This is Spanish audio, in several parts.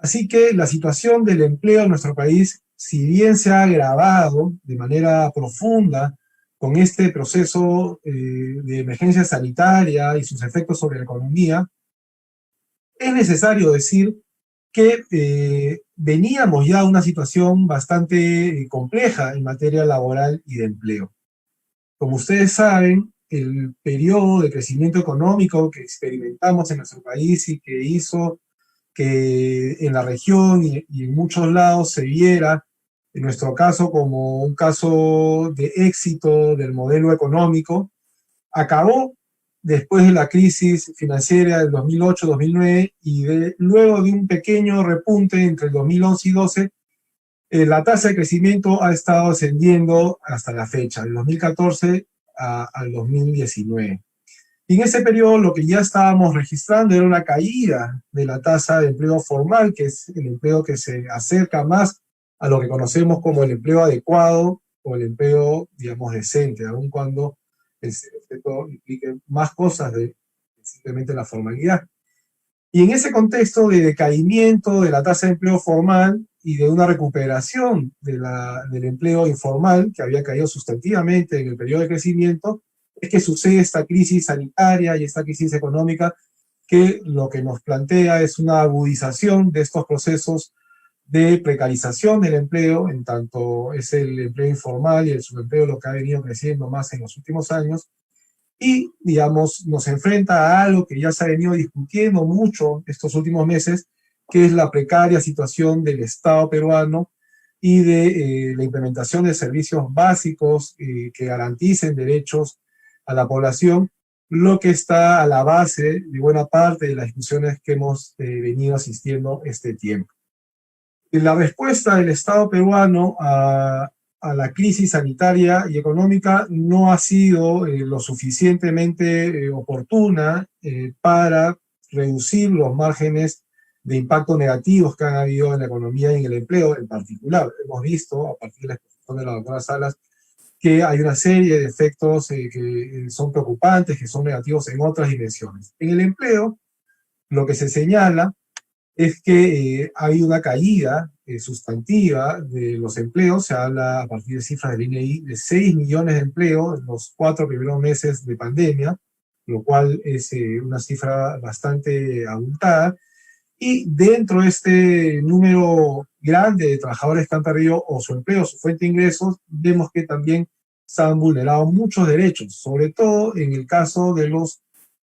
Así que la situación del empleo en nuestro país, si bien se ha agravado de manera profunda con este proceso de emergencia sanitaria y sus efectos sobre la economía, es necesario decir que veníamos ya a una situación bastante compleja en materia laboral y de empleo. Como ustedes saben, el periodo de crecimiento económico que experimentamos en nuestro país y que hizo que en la región y en muchos lados se viera, en nuestro caso, como un caso de éxito del modelo económico, acabó después de la crisis financiera del 2008-2009 y luego de un pequeño repunte entre el 2011 y 2012, la tasa de crecimiento ha estado ascendiendo hasta la fecha, del 2014 al 2019. Y en ese periodo lo que ya estábamos registrando era una caída de la tasa de empleo formal, que es el empleo que se acerca más a lo que conocemos como el empleo adecuado o el empleo, digamos, decente, aun cuando el sector implique más cosas de simplemente la formalidad. Y en ese contexto de decaimiento de la tasa de empleo formal y de una recuperación del empleo informal, que había caído sustantivamente en el periodo de crecimiento, es que sucede esta crisis sanitaria y esta crisis económica que lo que nos plantea es una agudización de estos procesos de precarización del empleo, en tanto es el empleo informal y el subempleo lo que ha venido creciendo más en los últimos años, y, digamos, nos enfrenta a algo que ya se ha venido discutiendo mucho estos últimos meses, que es la precaria situación del Estado peruano y de la implementación de servicios básicos que garanticen derechos a la población, lo que está a la base de buena parte de las discusiones que hemos venido asistiendo este tiempo. La respuesta del Estado peruano a la crisis sanitaria y económica no ha sido lo suficientemente oportuna para reducir los márgenes de impacto negativos que han habido en la economía y en el empleo en particular. Hemos visto, a partir de la exposición de la doctora Salas, que hay una serie de efectos que son preocupantes, que son negativos en otras dimensiones. En el empleo, lo que se señala es que ha habido una caída sustantiva de los empleos. Se habla a partir de cifras del INEI de 6 millones de empleos en los 4 primeros meses de pandemia, lo cual es una cifra bastante abultada. Y dentro de este número grande de trabajadores que han perdido o su empleo, su fuente de ingresos, vemos que también se han vulnerado muchos derechos, sobre todo en el caso de los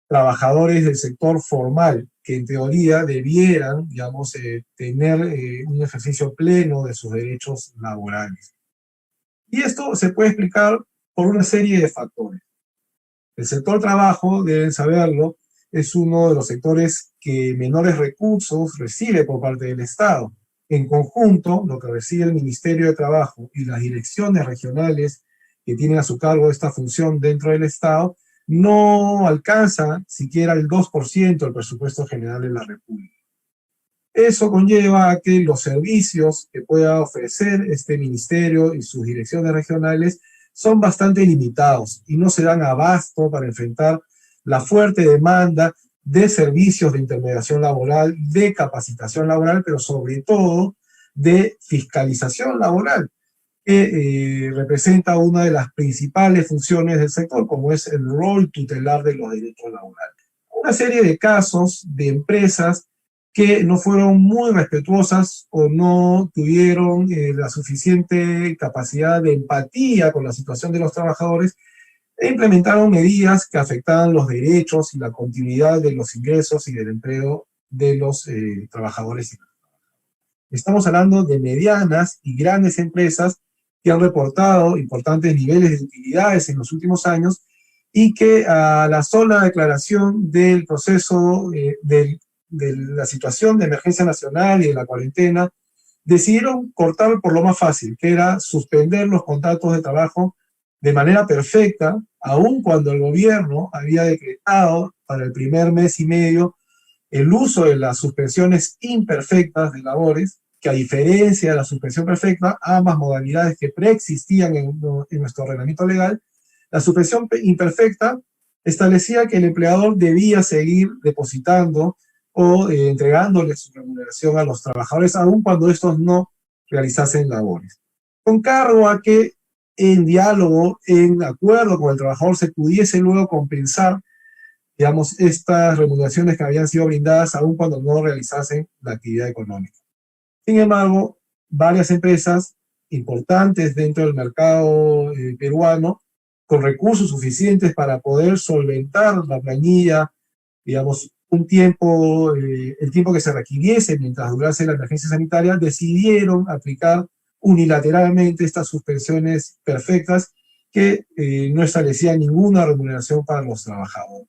trabajadores del sector formal, que en teoría debieran, digamos, tener un ejercicio pleno de sus derechos laborales. Y esto se puede explicar por una serie de factores. El sector trabajo, deben saberlo, es uno de los sectores que menores recursos recibe por parte del Estado. En conjunto, lo que recibe el Ministerio de Trabajo y las direcciones regionales que tienen a su cargo esta función dentro del Estado no alcanza siquiera el 2% del presupuesto general de la República. Eso conlleva a que los servicios que pueda ofrecer este ministerio y sus direcciones regionales son bastante limitados y no se dan abasto para enfrentar la fuerte demanda de servicios de intermediación laboral, de capacitación laboral, pero sobre todo de fiscalización laboral, que representa una de las principales funciones del sector, como es el rol tutelar de los derechos laborales. Una serie de casos de empresas que no fueron muy respetuosas o no tuvieron la suficiente capacidad de empatía con la situación de los trabajadores e implementaron medidas que afectaban los derechos y la continuidad de los ingresos y del empleo de los trabajadores. Estamos hablando de medianas y grandes empresas que han reportado importantes niveles de utilidades en los últimos años y que a la sola declaración del proceso de la situación de emergencia nacional y de la cuarentena, decidieron cortar por lo más fácil, que era suspender los contratos de trabajo de manera perfecta, aun cuando el gobierno había decretado para el primer mes y medio el uso de las suspensiones imperfectas de labores, que a diferencia de la suspensión perfecta, ambas modalidades que preexistían en nuestro ordenamiento legal, la suspensión imperfecta establecía que el empleador debía seguir depositando o entregándoles su remuneración a los trabajadores, aun cuando estos no realizasen labores, con cargo a que en diálogo, en acuerdo con el trabajador, se pudiese luego compensar, digamos, estas remuneraciones que habían sido brindadas aun cuando no realizasen la actividad económica. Sin embargo, varias empresas importantes dentro del mercado peruano, con recursos suficientes para poder solventar la planilla, digamos, un tiempo, el tiempo que se requiriese mientras durase la emergencia sanitaria, decidieron aplicar unilateralmente estas suspensiones perfectas que no establecían ninguna remuneración para los trabajadores.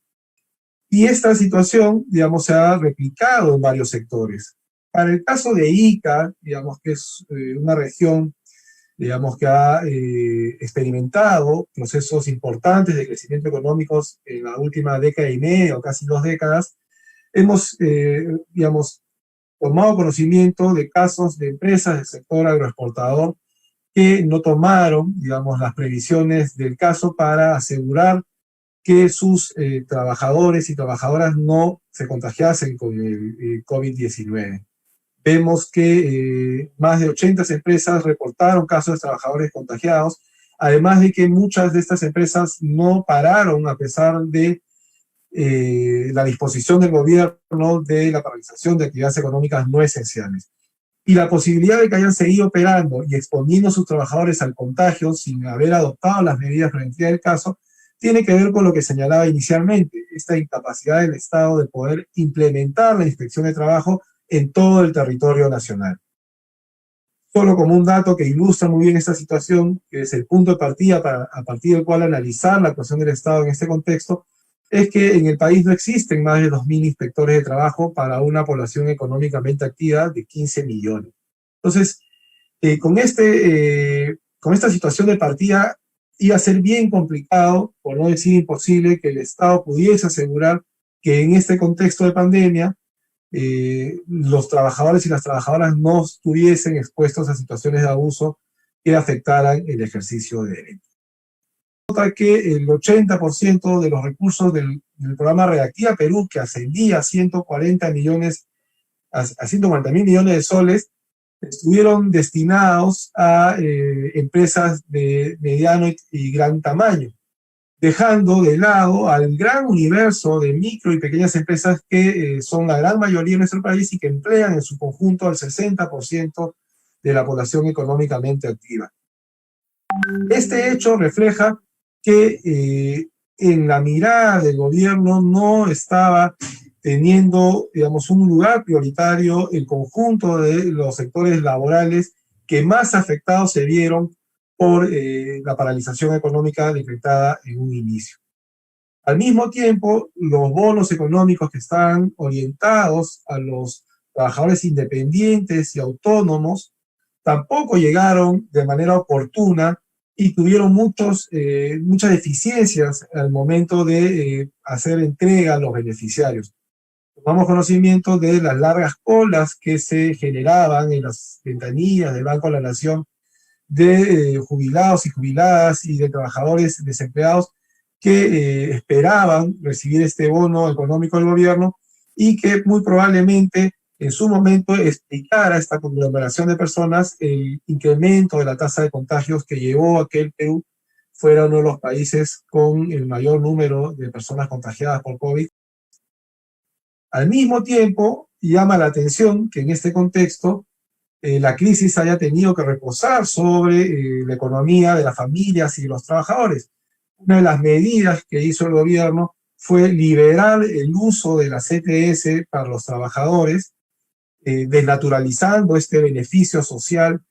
Y esta situación, digamos, se ha replicado en varios sectores. Para el caso de Ica, digamos que es una región, digamos, que ha experimentado procesos importantes de crecimiento económico en la última década y media o casi 2 décadas, hemos, digamos, tomado conocimiento de casos de empresas del sector agroexportador que no tomaron, digamos, las previsiones del caso para asegurar que sus trabajadores y trabajadoras no se contagiasen con el COVID-19. Vemos que más de 80 empresas reportaron casos de trabajadores contagiados, además de que muchas de estas empresas no pararon a pesar de la disposición del gobierno de la paralización de actividades económicas no esenciales. Y la posibilidad de que hayan seguido operando y exponiendo a sus trabajadores al contagio sin haber adoptado las medidas preventivas del caso, tiene que ver con lo que señalaba inicialmente, esta incapacidad del Estado de poder implementar la inspección de trabajo en todo el territorio nacional. Solo como un dato que ilustra muy bien esta situación, que es el punto de partida a partir del cual analizar la actuación del Estado en este contexto, es que en el país no existen más de 2.000 inspectores de trabajo para una población económicamente activa de 15 millones. Entonces, con esta situación de partida, iba a ser bien complicado, por no decir imposible, que el Estado pudiese asegurar que en este contexto de pandemia los trabajadores y las trabajadoras no estuviesen expuestos a situaciones de abuso que afectaran el ejercicio de derechos. Nota que el 80% de los recursos del programa Reactiva Perú, que ascendía a 140 millones, a 140.000 millones de soles, estuvieron destinados a empresas de mediano y gran tamaño, dejando de lado al gran universo de micro y pequeñas empresas que son la gran mayoría en nuestro país y que emplean en su conjunto al 60% de la población económicamente activa. Este hecho refleja que en la mirada del gobierno no estaba teniendo, digamos, un lugar prioritario el conjunto de los sectores laborales que más afectados se vieron por la paralización económica decretada en un inicio. Al mismo tiempo, los bonos económicos que están orientados a los trabajadores independientes y autónomos tampoco llegaron de manera oportuna y tuvieron muchas deficiencias al momento de hacer entrega a los beneficiarios. Tomamos conocimiento de las largas colas que se generaban en las ventanillas del Banco de la Nación de jubilados y jubiladas y de trabajadores desempleados que esperaban recibir este bono económico del gobierno y que muy probablemente en su momento explicara esta conglomeración de personas el incremento de la tasa de contagios que llevó a que el Perú fuera uno de los países con el mayor número de personas contagiadas por COVID. Al mismo tiempo, llama la atención que en este contexto la crisis haya tenido que reposar sobre la economía de las familias y de los trabajadores. Una de las medidas que hizo el gobierno fue liberar el uso de la CTS para los trabajadores, desnaturalizando este beneficio social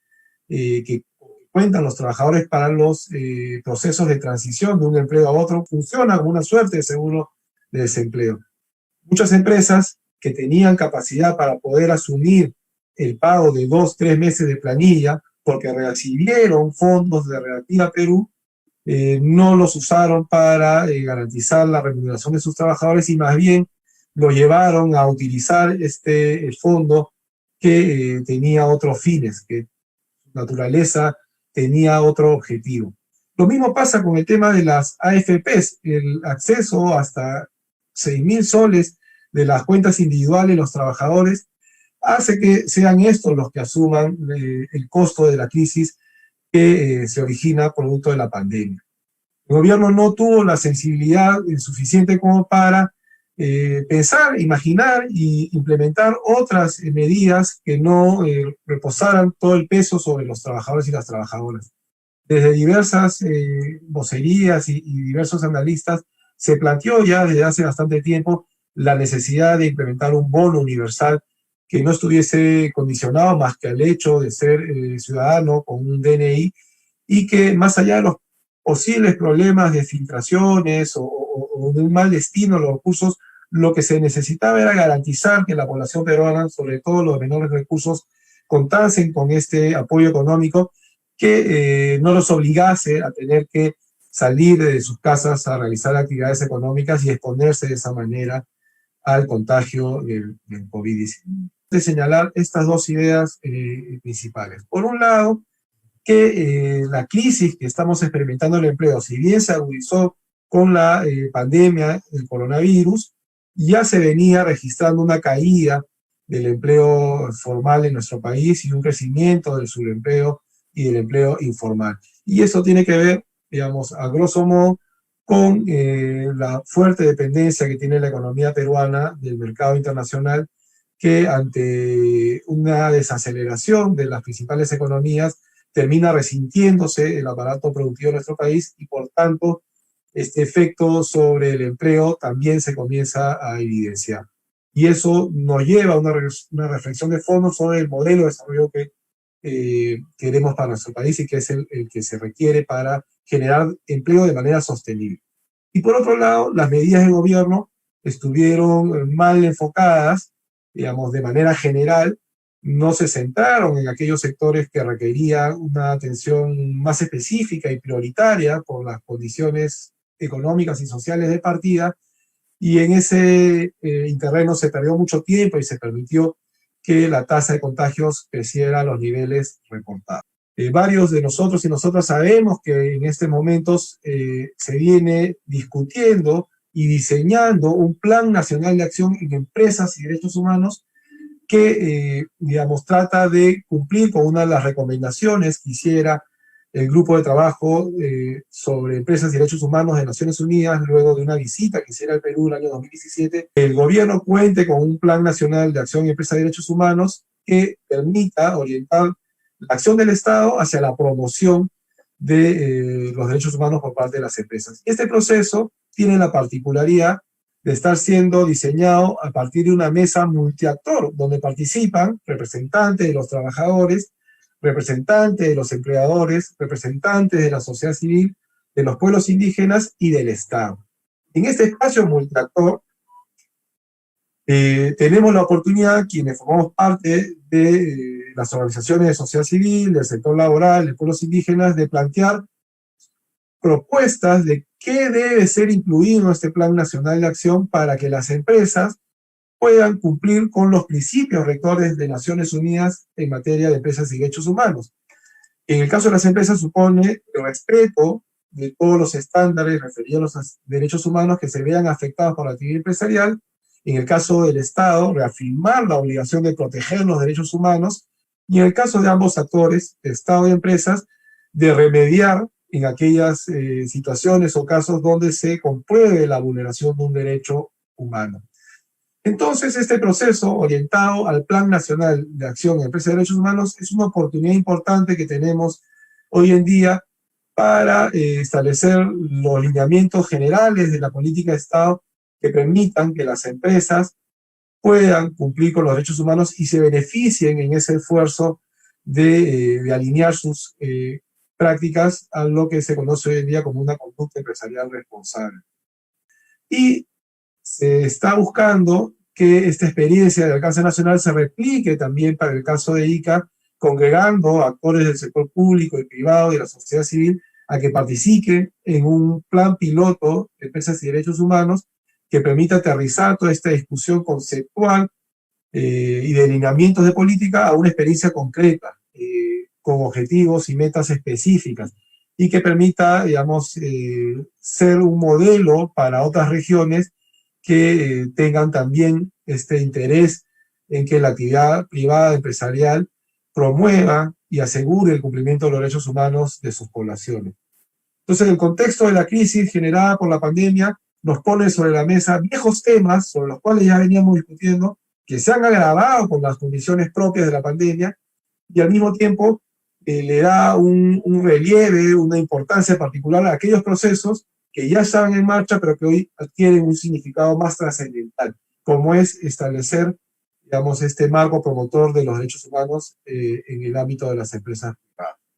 que cuentan los trabajadores para los procesos de transición de un empleo a otro. Funciona como una suerte de seguro de desempleo. Muchas empresas que tenían capacidad para poder asumir el pago de 2-3 meses de planilla, porque recibieron fondos de Reactiva Perú, no los usaron para garantizar la remuneración de sus trabajadores y más bien lo llevaron a utilizar este fondo que tenía otros fines, que su naturaleza tenía otro objetivo. Lo mismo pasa con el tema de las AFPs, el acceso hasta 6.000 soles de las cuentas individuales de los trabajadores, hace que sean estos los que asuman el costo de la crisis que se origina producto de la pandemia. El gobierno no tuvo la sensibilidad suficiente como para pensar, imaginar y implementar otras medidas que no reposaran todo el peso sobre los trabajadores y las trabajadoras. Desde diversas vocerías y diversos analistas se planteó ya desde hace bastante tiempo la necesidad de implementar un bono universal que no estuviese condicionado más que al hecho de ser ciudadano con un DNI y que más allá de los posibles problemas de filtraciones o de un mal destino de los recursos, lo que se necesitaba era garantizar que la población peruana, sobre todo los de menores recursos, contasen con este apoyo económico que no los obligase a tener que salir de sus casas a realizar actividades económicas y exponerse de esa manera al contagio del COVID-19. De señalar estas dos ideas principales. Por un lado, que la crisis que estamos experimentando en el empleo, si bien se agudizó con la pandemia del coronavirus, ya se venía registrando una caída del empleo formal en nuestro país y un crecimiento del subempleo y del empleo informal. Y eso tiene que ver, digamos, a grosso modo, con la fuerte dependencia que tiene la economía peruana del mercado internacional, que ante una desaceleración de las principales economías termina resintiéndose el aparato productivo de nuestro país y por tanto este efecto sobre el empleo también se comienza a evidenciar. Y eso nos lleva a una reflexión de fondo sobre el modelo de desarrollo que queremos para nuestro país y que es el que se requiere para generar empleo de manera sostenible. Y por otro lado, las medidas del gobierno estuvieron mal enfocadas, digamos, de manera general, no se centraron en aquellos sectores que requerían una atención más específica y prioritaria por las condiciones económicas y sociales de partida, y en ese interreno se perdió mucho tiempo y se permitió que la tasa de contagios creciera a los niveles reportados. Varios de nosotros y nosotras sabemos que en estos momentos se viene discutiendo y diseñando un plan nacional de acción en empresas y derechos humanos que, digamos, trata de cumplir con una de las recomendaciones que hiciera el grupo de trabajo sobre empresas y derechos humanos de Naciones Unidas luego de una visita que hiciera al Perú el año 2017. El gobierno cuente con un plan nacional de acción en empresas y derechos humanos que permita orientar la acción del Estado hacia la promoción de los derechos humanos por parte de las empresas. Este proceso tiene la particularidad de estar siendo diseñado a partir de una mesa multiactor, donde participan representantes de los trabajadores, representantes de los empleadores, representantes de la sociedad civil, de los pueblos indígenas y del Estado. En este espacio multiactor tenemos la oportunidad, quienes formamos parte de las organizaciones de sociedad civil, del sector laboral, de pueblos indígenas, de plantear propuestas de qué debe ser incluido en este Plan Nacional de Acción para que las empresas puedan cumplir con los principios rectores de Naciones Unidas en materia de empresas y derechos humanos. En el caso de las empresas supone el respeto de todos los estándares referidos a los derechos humanos que se vean afectados por la actividad empresarial. En el caso del Estado, reafirmar la obligación de proteger los derechos humanos. Y en el caso de ambos actores, Estado y empresas, de remediar en aquellas situaciones o casos donde se compruebe la vulneración de un derecho humano. Entonces, este proceso orientado al Plan Nacional de Acción en Empresas y Derechos Humanos es una oportunidad importante que tenemos hoy en día para establecer los lineamientos generales de la política de Estado que permitan que las empresas puedan cumplir con los derechos humanos y se beneficien en ese esfuerzo de alinear sus prácticas a lo que se conoce hoy en día como una conducta empresarial responsable. Y se está buscando que esta experiencia de alcance nacional se replique también para el caso de Ica, congregando actores del sector público y privado y de la sociedad civil a que participen en un plan piloto de empresas y derechos humanos que permita aterrizar toda esta discusión conceptual y de lineamientos de política a una experiencia concreta, con objetivos y metas específicas, y que permita, digamos, ser un modelo para otras regiones que tengan también este interés en que la actividad privada empresarial promueva y asegure el cumplimiento de los derechos humanos de sus poblaciones. Entonces, el contexto de la crisis generada por la pandemia nos pone sobre la mesa viejos temas sobre los cuales ya veníamos discutiendo, que se han agravado con las condiciones propias de la pandemia, y al mismo tiempo le da un relieve, una importancia particular a aquellos procesos que ya estaban en marcha, pero que hoy adquieren un significado más trascendental, como es establecer, digamos, este marco promotor de los derechos humanos en el ámbito de las empresas privadas.